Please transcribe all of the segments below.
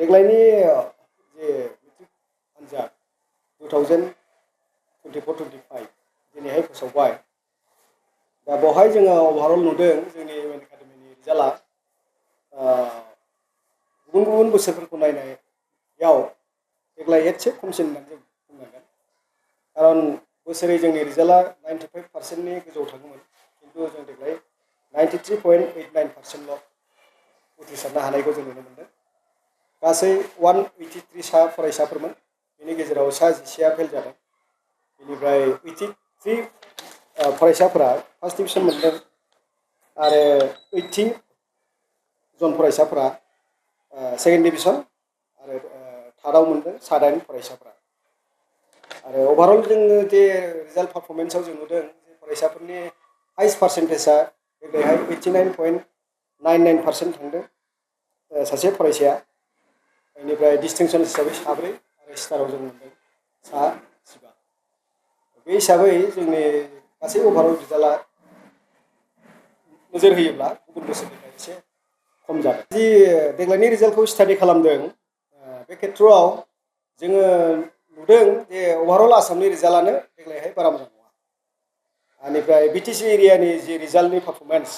देग्लायनि जे मेट्रिक आनजाद 2024-25 दिनैहाय फोसावबाय। दा बेवहाय जोङो अभारअल नुदों जोंनि इउएन एकाडेमिनि रिजाल्टआ गुबुन गुबुन बोसोरफोरखौ नायनायाव देग्लाय एसे खमसिन होननानै जों बुंनांगोन। खारन बोसोरै जोंनि रिजाल्टआ 95%नि गोजौआव थाङोमोन, किन्तु जों देग्लाय 93.89%ल' उथ्रिसारनो हानायखौ जों नुनो मोन्दों। गासै 183 सा फरायसाफोरमोन, बेनि गेजेराव सा 11आ फेल जादों। बेनिफ्राय 83 फरायसाफोरा फार्स्ट डिभिजन मोन्दों आरो 80 जन फरायसाफोरा सेकेन्ड डिभिजन आरो थार्डआव मोन्दों 9 फरायसाफोरा। आरो अभारअल जोङो जे रिजाल्ट पारफरमेन्सआव जों नुदों जे फरायसाफोरनि हाइस्ट पार्सेन्टेजआ देग्लायहाय 89.99% थांदों सासे फरायसाया। बेनिफ्राय डिस्टिंसन हिसाबै 7 आरो स्टाराव जों मोन्दों 15। बे हिसाबै जोंनि गासै अभारअल रिजाल्टआ नोजोर होयोब्ला गुबुन बोसोरनिफ्राय एसे खम जादों। जि देग्लायनि रिजाल्टखौ स्टाडि खालामदों, बे खेत्रआव जोङो नुदों जे अभारअल आसामनि रिजाल्टआनो देग्लायहाय बारा मोजां नङा। बेनिफ्राय बिटिसि एरियानि जि रिजाल्टनि पारफरमेन्स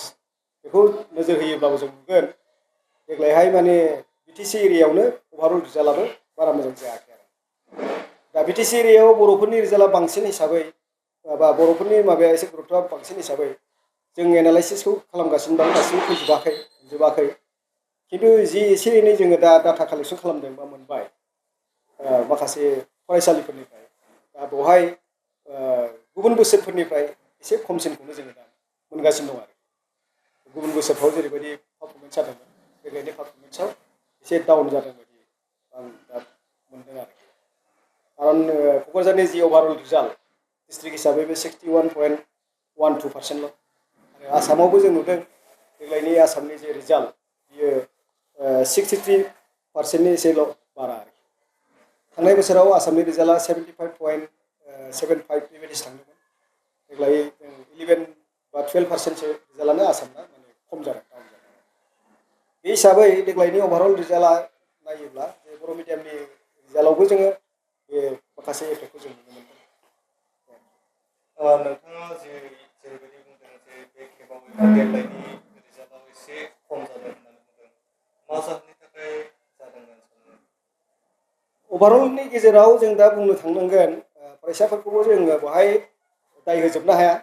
बेखौ नोजोर होयोब्लाबो जों नुगोन देग्लायहाय माने बिटिसि एरियायावनो अभारअल रिजाल्टआबो बारा मोजां जायाखै आरो। दा बिटिसि एरियायाव बर'फोरनि रिजाल्टआ बांसिन हिसाबै बा बर'फोरनि माबाया एसे गुरुत्तआ बांसिन हिसाबै जों एनालाइसिसखौ खालामगासिनो दं, दासिमबो फैजोबाखै। किन्तु जि एसे एनै जोङो दा डाटा कालेक्सन खालामदों बा मोनबाय माखासे फरायसालिफोरनिफ्राय, दा बेवहाय गुबुन बोसोरफोरनिफ्राय एसे खमसिनखौनो जोङो दा मोनगासिनो दं आरो। गुबुन बोसोरफ्राव जेरैबायदि पारफरमेन्स जादोंमोन, देग्लायनि पारफरमेन्सआव एसे डाउन जादों बायदि आं दा मोनदों आरो। खारन क'क्राझारनि जि अभारअल रिजाल्ट डिस्ट्रिक्ट हिसाबै बे 61.12%ल'। आरो आसामावबो जों नुदों देग्लायनि आसामनि जे रिजाल्ट बियो 63%नि एसेल' बारा आरो। थांनाय बोसोराव आसामनि रिजाल्टआ 75.75 बेबायदिसो थांदोंमोन। देग्लाय 11 बा 12%सो रिजाल्टआनो आसामना माने खम जादों, डाउन जादों। बे हिसाबै देग्लायनि अभारअल रिजाल्टआ नायोब्ला जे बर' मिडियामनि रिजाल्टआवबो जोङो बे माखासे एफेक्टखौ जों नुनो मोनदों। नोंथाङा जेरैबायदि बुंदों जे बे खेबाव देग्लायनि रिजाल्टआव एसे खम जादों होननानै बुंदों, मा जाहोननि थाखाय जादों होननानै सानो? अभारअलनि गेजेराव जों दा बुंनो थांनांगोन फरायसाफोरखौबो जोङो बेवहाय दाय होजोबनो हाया,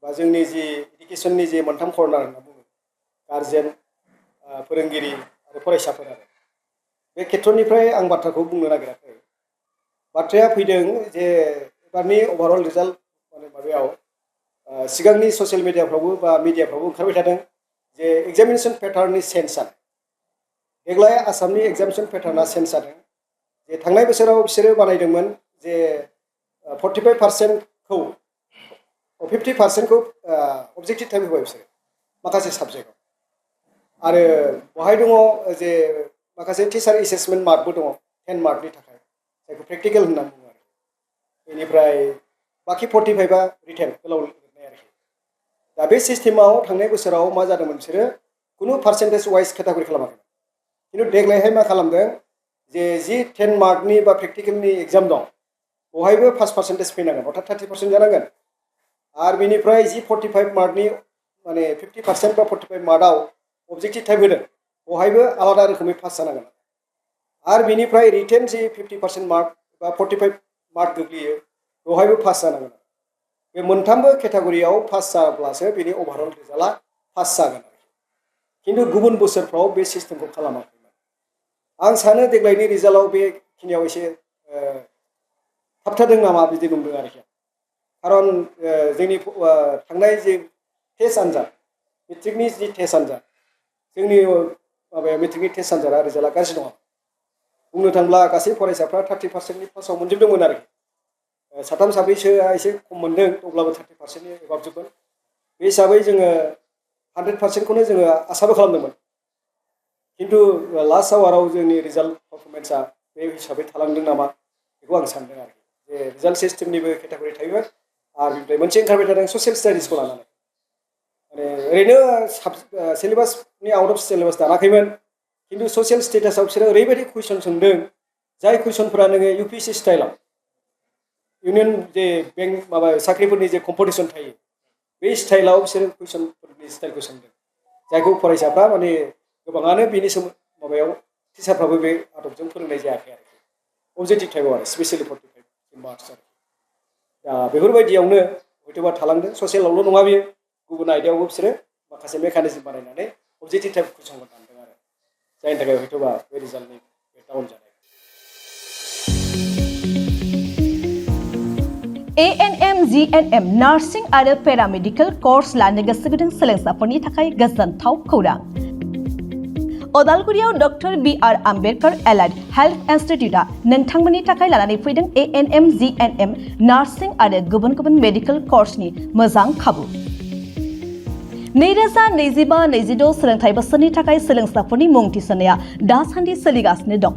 बा जोंनि जि इडुकेसननि जि मोनथाम कर्नार होनना बुङो गार्जेन, फोरोंगिरि आरो फरायसाफोर आरो। बे खेत्रनिफ्राय आं बाथ्राखौ बुंनो नागिराखै। बाथ्राया फैदों जे एबारनि अभारअल रिजाल्ट माने माबायाव सिगांनि ससियेल मिडियाफ्रावबो बा मिडियाफ्रावबो ओंखारबाय थादों जे एग्जामिनेसन पेटार्ननि चेन्ज जादों। देग्लाय आसामनि एग्जामिनेसन पेटार्नआ चेन्ज जादों। जे थांनाय बोसोराव बिसोरो बानायदोंमोन जे 45%खौ 50%खौ अबजेक्टिभ टाइप होबाय बिसोरो माखासे साबजेक्टआव। आरो बेवहाय दङ जे माखासे टिचार एसेसमेन्ट मार्कबो दङ 10 मार्कनि थाखाय, जायखौ प्रेक्टिकेल होनना बुङो आरो। बेनिफ्राय बाखि 45आ रिटेन गोलाव लिरनाय आरोखि। दा बे सिस्टेमाव थांनाय बोसोराव मा जादोंमोन, बिसोरो खुनु पार्सेन्टेज वाइज केटागरि खालामाखै। किन्तु देग्लायहाय मा खालामदों जे जि 10 मार्कनि बा प्रेक्टिकेलनि एग्जाम दं बेवहायबो 5% फैनांगोन, अर्थात 30% जानांगोन। आरो बेनिफ्राय जि 45 मार्कनि माने 50% बा 45 मार्कआव अबजेक्टिभ टाइप होदों बेवहायबो आलादा रोखोमै पास जानांगोन। आरो बेनिफ्राय रिटेन जि 50% मार्क बा 45 मार्क गोग्लैयो बेवहायबो पास जानांगोन। बे मोनथामबो केटागरियाव पास जाब्लासो बेनि अभारअल रिजाल्टआ पास जागोन। किन्तु गुबुन बोसोरफ्राव बे सिस्टेमखौ खालामाखैमोन। आं सानो देग्लायनि रिजाल्टआव बेखिनियाव एसे थाबथादों नामा बिदि नंदों आरोखि। खारन जोंनि थांनाय जे टेस्ट आनजाद, मेट्रिकनि जि टेस्ट आनजाद, जोंनि माबाया मेट्रिकनि टेस्ट आनजादा रिजाल्टआ गाज्रि नङा। बुंनो थांब्ला गासै फरायसाफ्रा 30%नि पासाव मोनजोबदोंमोन आरोखि। साथाम साब्रैसोआ एसे खम मोनदों, अब्लाबो 30%नि एबाबजोबमोन। बे हिसाबै जोङो 100%खौनो जोङो आसाबो खालामदोंमोन। किन्तु लास्ट आवाराव जोंनि रिजाल्ट पारफरमेन्सआ बे हिसाबै थालांदों नामा बेखौ आं सानदों आरोखि। जे रिजाल्ट सिस्टेमनिबो केटागरि थायोमोन आरो बेनिफ्राय मोनसे ओंखारबाय थादों ससियेल स्टाडिसखौ लानानै। माने ओरैनो सिलेबासनि आउट अफ सिलेबास दानाखैमोन, खिन्थु ससियेल स्टेटासाव बिसोरो ओरैबायदि कुइसन सोंदों जाय कुइसनफोरा नोङो UPSC स्टाइलाव इउनियन जे बेंक माबा साख्रिफोरनि जे कम्पिटिसन थायो बे स्टाइलाव बिसोरो कुइसनफोरनि स्टाइलखौ सोंदों जायखौ फरायसाफ्रा माने गोबाङानो बेनि माबायाव टिचारफ्राबो बे आदबजों फोरोंनाय जायाखै आरोखि अबजेक्टिभ टाइपआव आरो स्पेसियेलि 45 मार्क्स आरो दा बेफोरबायदियावनो हयथ'बा थालांदों ससियेलावल' नङा बेयो गुबुन आयदायावबो बिसोरो माखासे मेकानिजम बानायनानै अबजेक्टिभ टाइप कुइसनखौ दानदों आरो जायनि थाखाय हयथ'बा बे रिजाल्टनि डाउन जानाय ANM GNM नार्सिं आरो पेरामेडिकेल कर्स लानो गोसो गुदुं सोलोंसाफोरनि थाखाय गोजोनथाव खौरां अदालगुरियाव doctor BR Ambedkar allied health इन्स्टिट्यूटआ नोंथांमोननि थाखाय लानानै फैदों ANM GNM नार्सिं आरो गुबुन गुबुन मेडिकेल कर्सनि मोजां खाबु 2025-26 सोलोंथाइ बोसोरनि थाखाय सोलोंसाफोरनि मुं थिसननाया दासान्दि सोलिगासिनो दं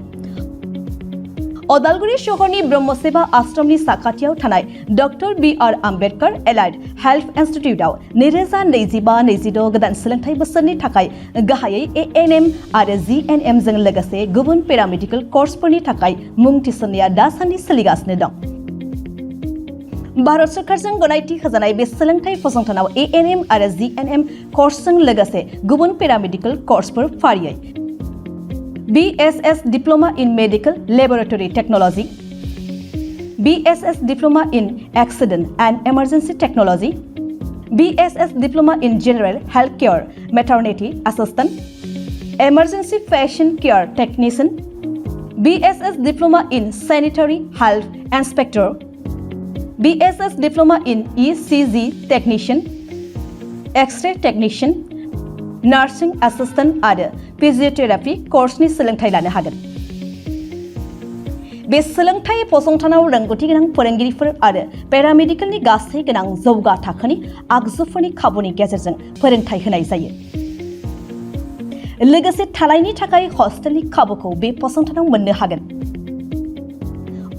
अदालगुरि सहरनि ब्रह्मसेबा आश्रमनि साखाथियाव थानाय doctor BR Ambedkar allied health इन्स्टिट्यूटआव 2025-26 गोदान सोलोंथाइ बोसोरनि थाखाय गाहायै ANM आरो GNM जों लोगोसे गुबुन पेरामेडिकेल कर्सफोरनि थाखाय मुं थिसननाया दासान्दि सोलिगासिनो दं भारत सरकारजों गनायथि होजानाय बे सोलोंथाइ फसंथानाव ANM आरो GNM कर्सजों लोगोसे गुबुन पेरामेडिकेल कर्सफोर फारियै BSS Diploma in Medical Laboratory Technology, BSS Diploma in Accident and Emergency Technology, BSS Diploma in General Healthcare Maternity Assistant, Emergency Patient Care Technician, BSS Diploma in Sanitary Health Inspector, BSS Diploma in ECG Technician, X-ray Technician, nursing assistant आरो फिजियोथेरापि कर्सनि सोलोंथाइ लानो हागोन बे सोलोंथाइ फसंथानाव रोंगौथि गोनां फोरोंगिरिफोर आरो पेरामेडिकेलनि गासै गोनां जौगा थाखोनि आगजुफोरनि खाबुनि गेजेरजों फोरोंथाइ होनाय जायो लोगोसे थानायनि थाखाय हस्टेलनि खाबुखौ बे फसंथानाव मोननो हागोन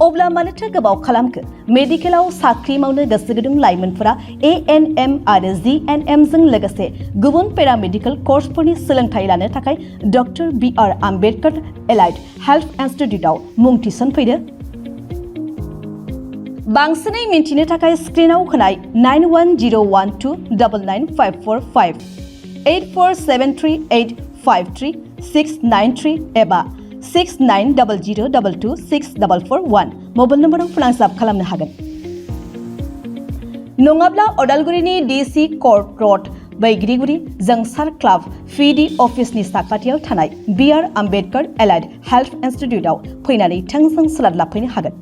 अब्ला मानोथो गोबाव खालामखो मेडिकेलाव साख्रि मावनो गोसो गुदुं लाइमोनफोरा ANM आरो GNM जों लोगोसे गुबुन पेरामेडिकेल कर्सफोरनि सोलोंथाइ लानो थाखाय doctor BR Ambedkar allied health इन्स्टिट्यूटआव मुं थिसनफैदो बांसिनै मिन्थिनो थाखाय स्क्रिनाव होनाय 9101299545 8473853 एबा 6900226441 मबाइल नम्बराव फोनांजाब खालामनो हागोन नङाब्ला अदालगुरिनि DC कोर्ट रोड बैग्रिगुरि जोंसार क्लाब PD अफिसनि साखाथियाव थानाय BR आम्बेडकार एलाइड हेल्थ इन्स्टिट्यूटआव फैनानै थोंजों सोलाद लाफैनो हागोन